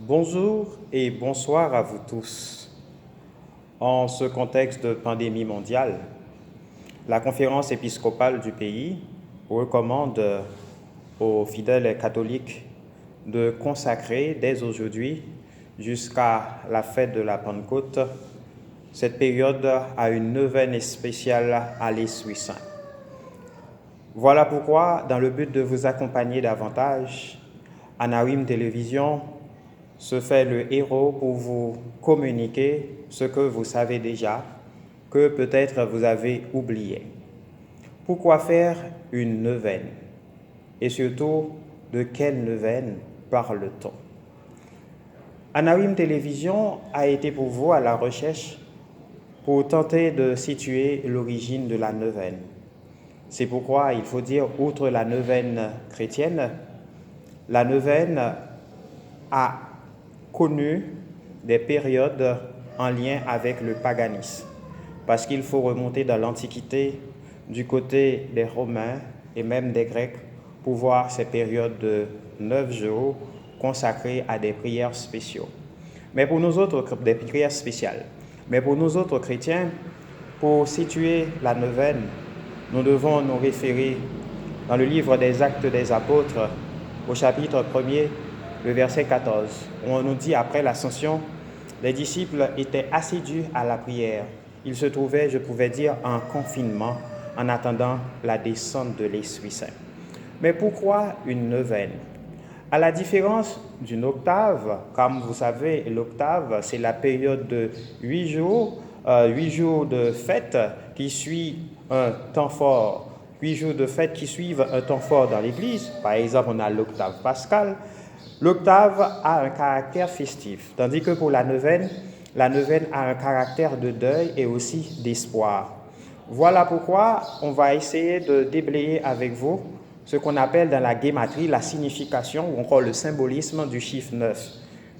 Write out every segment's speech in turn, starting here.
Bonjour et bonsoir à vous tous. En ce contexte de pandémie mondiale, la conférence épiscopale du pays recommande aux fidèles catholiques de consacrer dès aujourd'hui jusqu'à la fête de la Pentecôte cette période à une neuvaine spéciale à l'Esprit Saint. Voilà pourquoi, dans le but de vous accompagner davantage, Anarim Télévision se fait le héros pour vous communiquer ce que vous savez déjà, que peut-être vous avez oublié. Pourquoi faire une neuvaine? Et surtout, de quelle neuvaine parle-t-on? Anarim Télévision a été pour vous à la recherche pour tenter de situer l'origine de la neuvaine. C'est pourquoi il faut dire, outre la neuvaine chrétienne, la neuvaine a connu des périodes en lien avec le paganisme, parce qu'il faut remonter dans l'Antiquité du côté des Romains et même des Grecs pour voir ces périodes de 9 jours consacrées à des prières spéciaux. Mais pour nous autres, des prières spéciales. Mais pour nous autres chrétiens, pour situer la neuvaine, nous devons nous référer dans le livre des Actes des Apôtres, au chapitre 1er, le verset 14, où on nous dit, après l'ascension, les disciples étaient assidus à la prière. Ils se trouvaient, je pouvais dire, en confinement, en attendant la descente de l'Esprit Saint. Mais pourquoi une neuvaine? À la différence d'une octave, comme vous savez, l'octave, c'est la période de 8 jours de fête qui suit un temps fort, 8 jours de fête qui suivent un temps fort dans l'Église. Par exemple, on a l'octave pascale. L'octave a un caractère festif, tandis que pour la neuvaine a un caractère de deuil et aussi d'espoir. Voilà pourquoi on va essayer de déblayer avec vous ce qu'on appelle dans la gématrie la signification ou encore le symbolisme du chiffre 9.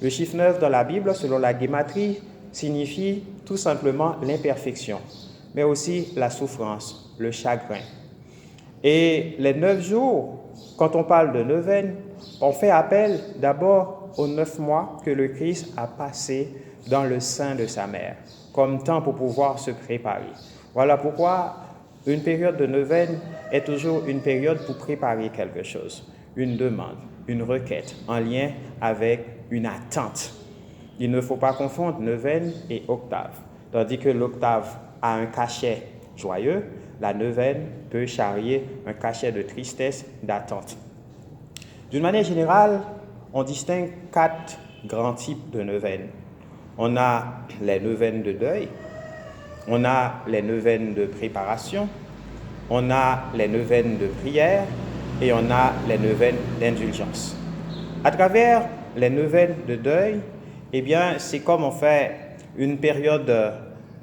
Le chiffre 9 dans la Bible, selon la gématrie, signifie tout simplement l'imperfection, mais aussi la souffrance, le chagrin. Et les 9 jours, quand on parle de neuvaine, on fait appel d'abord aux 9 mois que le Christ a passé dans le sein de sa mère, comme temps pour pouvoir se préparer. Voilà pourquoi une période de neuvaine est toujours une période pour préparer quelque chose, une demande, une requête, en lien avec une attente. Il ne faut pas confondre neuvaine et octave. Tandis que l'octave a un cachet joyeux, la neuvaine peut charrier un cachet de tristesse, d'attente. D'une manière générale, on distingue 4 grands types de neuvaines. On a les neuvaines de deuil, on a les neuvaines de préparation, on a les neuvaines de prière et on a les neuvaines d'indulgence. À travers les neuvaines de deuil, eh bien, c'est comme on fait une période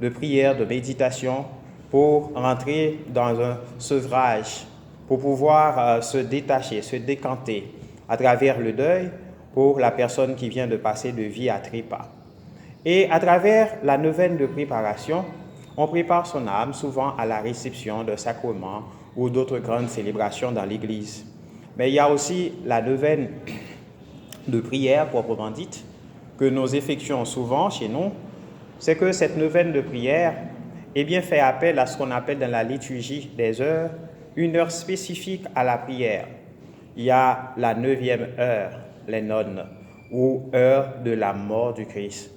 de prière, de méditation pour rentrer dans un sevrage, pour pouvoir se détacher, se décanter à travers le deuil pour la personne qui vient de passer de vie à trépas. Et à travers la neuvaine de préparation, on prépare son âme souvent à la réception d'un sacrement ou d'autres grandes célébrations dans l'Église. Mais il y a aussi la neuvaine de prière proprement dite, que nous effectuons souvent chez nous. C'est que cette neuvaine de prière fait appel à ce qu'on appelle dans la liturgie des heures, une heure spécifique à la prière. Il y a la 9e heure, les nonnes, ou heure de la mort du Christ.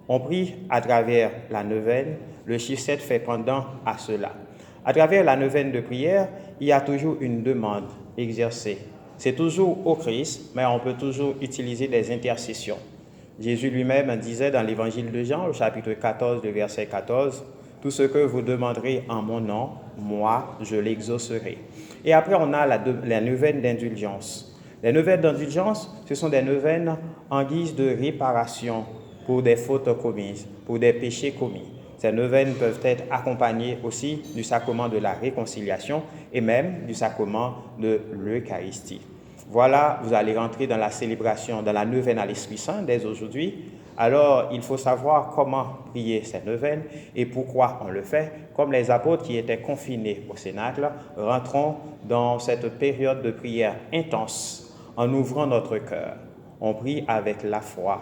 On prie à travers la neuvaine, le chiffre 7 fait pendant à cela. À travers la neuvaine de prière, il y a toujours une demande exercée. C'est toujours au Christ, mais on peut toujours utiliser des intercessions. Jésus lui-même disait dans l'évangile de Jean, au chapitre 14, le verset 14, « Tout ce que vous demanderez en mon nom, moi, je l'exaucerai. » Et après, on a la neuvaine d'indulgence. Les neuvaines d'indulgence, ce sont des neuvaines en guise de réparation pour des fautes commises, pour des péchés commis. Ces neuvaines peuvent être accompagnées aussi du sacrement de la réconciliation et même du sacrement de l'Eucharistie. Voilà, vous allez rentrer dans la célébration, dans la neuvaine à l'Esprit Saint dès aujourd'hui. Alors, il faut savoir comment prier cette neuvaine et pourquoi on le fait. Comme les apôtres qui étaient confinés au Cénacle, rentrons dans cette période de prière intense en ouvrant notre cœur. On prie avec la foi,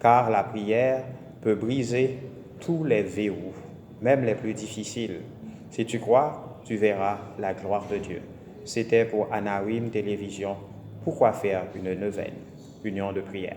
car la prière peut briser tous les verrous, même les plus difficiles. Si tu crois, tu verras la gloire de Dieu. C'était pour Anawim Télévision. Pourquoi faire une neuvaine? Union de prière.